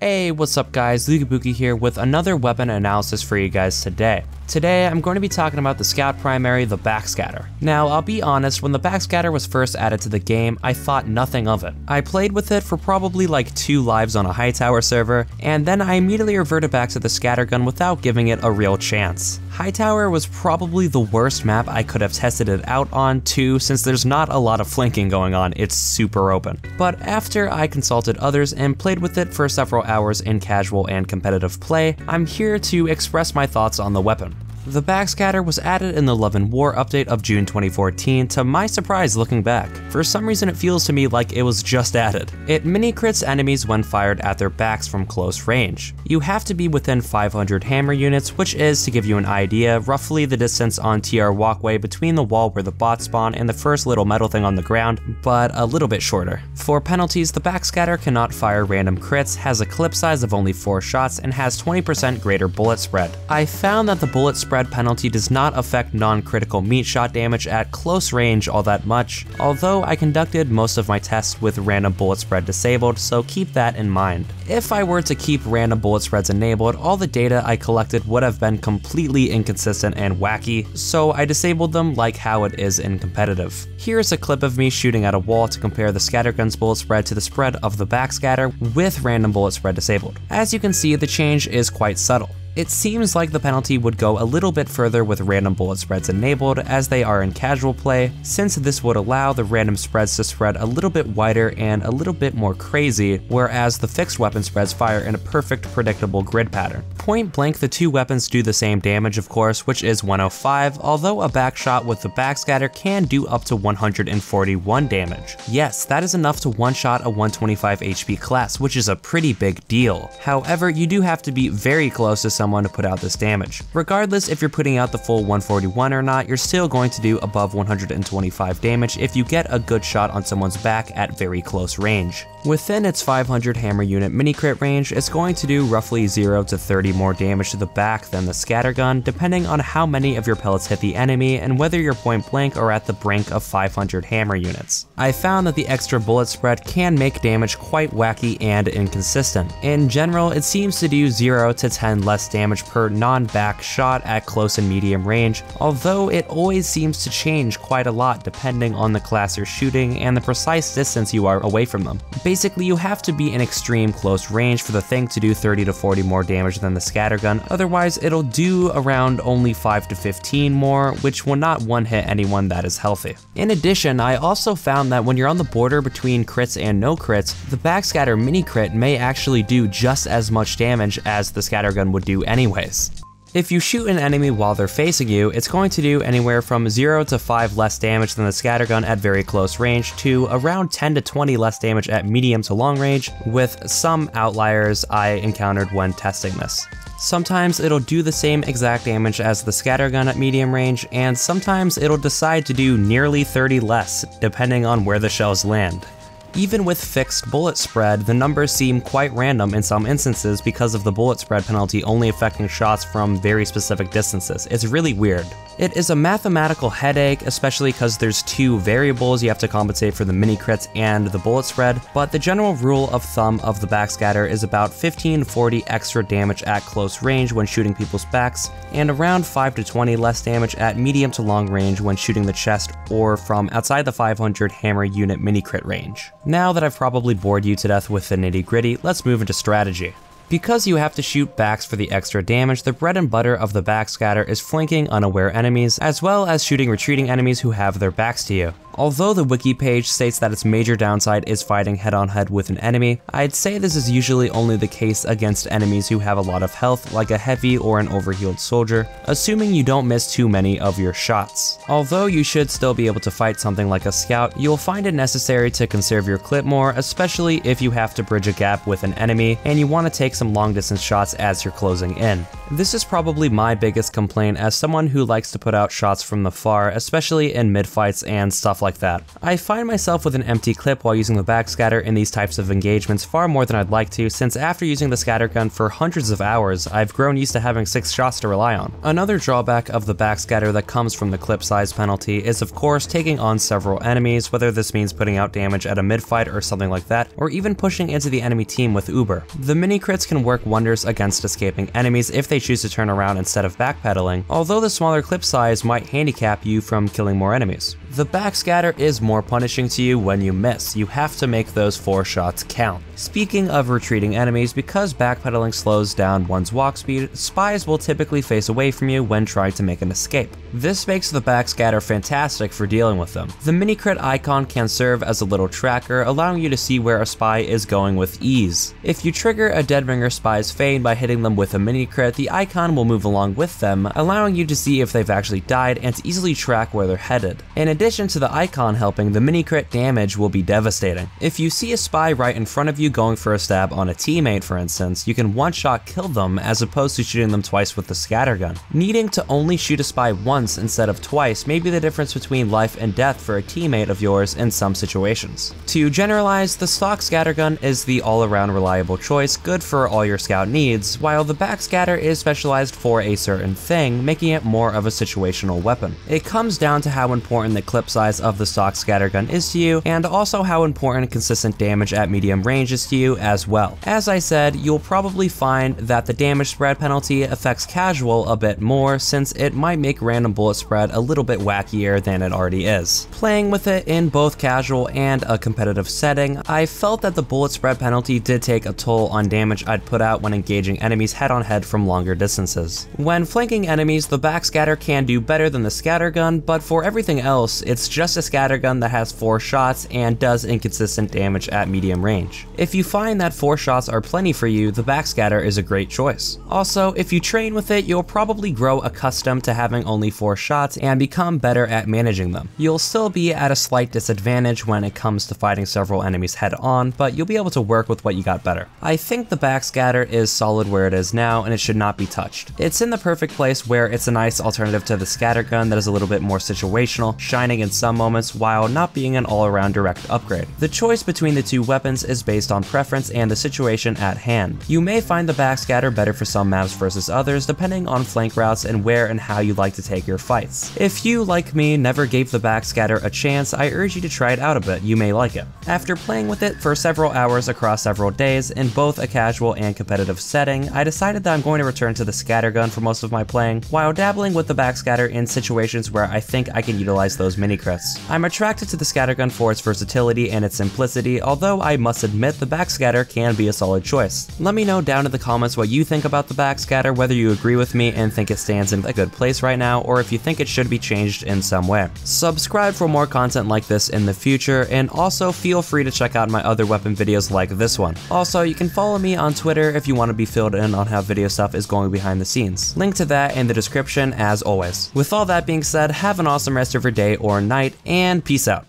Hey, what's up guys, Lukey here with another weapon analysis for you guys today. Today, I'm going to be talking about the scout primary, the backscatter. Now, I'll be honest, when the backscatter was first added to the game, I thought nothing of it. I played with it for probably like 2 lives on a Hightower server, and then I immediately reverted back to the scattergun without giving it a real chance. Hightower was probably the worst map I could have tested it out on too, since there's not a lot of flanking going on, it's super open. But after I consulted others and played with it for several hours in casual and competitive play, I'm here to express my thoughts on the weapon. The backscatter was added in the Love and War update of June 2014, to my surprise looking back. For some reason it feels to me like it was just added. It mini-crits enemies when fired at their backs from close range. You have to be within 500 hammer units, which is, to give you an idea, roughly the distance on TR walkway between the wall where the bots spawn and the first little metal thing on the ground, but a little bit shorter. For penalties, the backscatter cannot fire random crits, has a clip size of only 4 shots, and has 20% greater bullet spread. I found that the bullet spread penalty does not affect non-critical meat shot damage at close range all that much, although I conducted most of my tests with random bullet spread disabled, so keep that in mind. If I were to keep random bullet spreads enabled, all the data I collected would have been completely inconsistent and wacky, so I disabled them like how it is in competitive. Here's a clip of me shooting at a wall to compare the scattergun's bullet spread to the spread of the backscatter with random bullet spread disabled. As you can see, the change is quite subtle. It seems like the penalty would go a little bit further with random bullet spreads enabled as they are in casual play, since this would allow the random spreads to spread a little bit wider and a little bit more crazy, whereas the fixed weapon spreads fire in a perfect predictable grid pattern. Point blank, the 2 weapons do the same damage of course, which is 105, although a backshot with the backscatter can do up to 141 damage. Yes, that is enough to one-shot a 125 HP class, which is a pretty big deal. However, you do have to be very close to someone to put out this damage. Regardless if you're putting out the full 141 or not, you're still going to do above 125 damage if you get a good shot on someone's back at very close range. Within its 500 hammer unit mini crit range, it's going to do roughly 0 to 30 more damage to the back than the scattergun, depending on how many of your pellets hit the enemy and whether you're point blank or at the brink of 500 hammer units. I found that the extra bullet spread can make damage quite wacky and inconsistent. In general, it seems to do 0 to 10 less damage per non-back shot at close and medium range, although it always seems to change quite a lot depending on the class you're shooting and the precise distance you are away from them. Basically, you have to be in extreme close range for the thing to do 30 to 40 more damage than the scattergun, otherwise it'll do around only 5 to 15 more, which will not one-hit anyone that is healthy. In addition, I also found that when you're on the border between crits and no crits, the backscatter mini crit may actually do just as much damage as the scattergun would do anyways. If you shoot an enemy while they're facing you, it's going to do anywhere from 0 to 5 less damage than the scattergun at very close range to around 10 to 20 less damage at medium to long range, with some outliers I encountered when testing this. Sometimes it'll do the same exact damage as the scattergun at medium range, and sometimes it'll decide to do nearly 30 less, depending on where the shells land. Even with fixed bullet spread, the numbers seem quite random in some instances because of the bullet spread penalty only affecting shots from very specific distances. It's really weird. It is a mathematical headache, especially because there's 2 variables you have to compensate for the mini crits and the bullet spread, but the general rule of thumb of the backscatter is about 15 to 40 extra damage at close range when shooting people's backs, and around 5 to 20 less damage at medium to long range when shooting the chest or from outside the 500 hammer unit mini crit range. Now that I've probably bored you to death with the nitty gritty, let's move into strategy. Because you have to shoot backs for the extra damage, the bread and butter of the backscatter is flanking unaware enemies, as well as shooting retreating enemies who have their backs to you. Although the wiki page states that its major downside is fighting head-on-head with an enemy, I'd say this is usually only the case against enemies who have a lot of health, like a heavy or an overhealed soldier, assuming you don't miss too many of your shots. Although you should still be able to fight something like a scout, you'll find it necessary to conserve your clip more, especially if you have to bridge a gap with an enemy and you want to take some long distance shots as you're closing in. This is probably my biggest complaint as someone who likes to put out shots from the far, especially in mid-fights and stuff like that. I find myself with an empty clip while using the backscatter in these types of engagements far more than I'd like to, since after using the scattergun for hundreds of hours, I've grown used to having 6 shots to rely on. Another drawback of the backscatter that comes from the clip size penalty is of course taking on several enemies, whether this means putting out damage at a mid-fight or something like that, or even pushing into the enemy team with Uber. The mini crits can work wonders against escaping enemies if they choose to turn around instead of backpedaling, although the smaller clip size might handicap you from killing more enemies. The backscatter is more punishing to you when you miss. You have to make those 4 shots count. Speaking of retreating enemies, because backpedaling slows down one's walk speed, spies will typically face away from you when trying to make an escape. This makes the backscatter fantastic for dealing with them. The mini crit icon can serve as a little tracker, allowing you to see where a spy is going with ease. If you trigger a Deadringer spy's feign by hitting them with a mini crit, the icon will move along with them, allowing you to see if they've actually died and to easily track where they're headed. In addition to the icon helping, the mini crit damage will be devastating. If you see a spy right in front of you going for a stab on a teammate, for instance, you can one-shot kill them as opposed to shooting them twice with the scattergun. Needing to only shoot a spy once instead of twice may be the difference between life and death for a teammate of yours in some situations. To generalize, the stock scattergun is the all-around reliable choice, good for all your scout needs, while the backscatter is specialized for a certain thing, making it more of a situational weapon. It comes down to how important the clip size of the stock scattergun is to you, and also how important consistent damage at medium range is to you as well. As I said, you'll probably find that the damage spread penalty affects casual a bit more, since it might make random bullet spread a little bit wackier than it already is. Playing with it in both casual and a competitive setting, I felt that the bullet spread penalty did take a toll on damage I'd put out when engaging enemies head-on-head from longer distances. When flanking enemies, the backscatter can do better than the scattergun, but for everything else, it's just a scattergun that has 4 shots and does inconsistent damage at medium range. If you find that 4 shots are plenty for you, the backscatter is a great choice. Also, if you train with it, you'll probably grow accustomed to having only 4 shots and become better at managing them. You'll still be at a slight disadvantage when it comes to fighting several enemies head-on, but you'll be able to work with what you got better. I think the backscatter is solid where it is now, and it should not be touched. It's in the perfect place where it's a nice alternative to the scattergun that is a little bit more situational, shining in some moments while not being an all-around direct upgrade. The choice between the 2 weapons is based on preference and the situation at hand. You may find the backscatter better for some maps versus others, depending on flank routes and where and how you like to take your fights. If you, like me, never gave the backscatter a chance, I urge you to try it out a bit. You may like it. After playing with it for several hours across several days in both a casual and competitive setting, I decided that I'm going to return to the scattergun for most of my playing, while dabbling with the backscatter in situations where I think I can utilize those mini crits. I'm attracted to the scattergun for its versatility and its simplicity, although I must admit the backscatter can be a solid choice. Let me know down in the comments what you think about the backscatter, whether you agree with me and think it stands in a good place right now, or if you think it should be changed in some way. Subscribe for more content like this in the future, and also feel free to check out my other weapon videos like this one. Also, you can follow me on Twitter if you want to be filled in on how video stuff is going behind the scenes. Link to that in the description as always. With all that being said, have an awesome rest of your day or night, and peace out.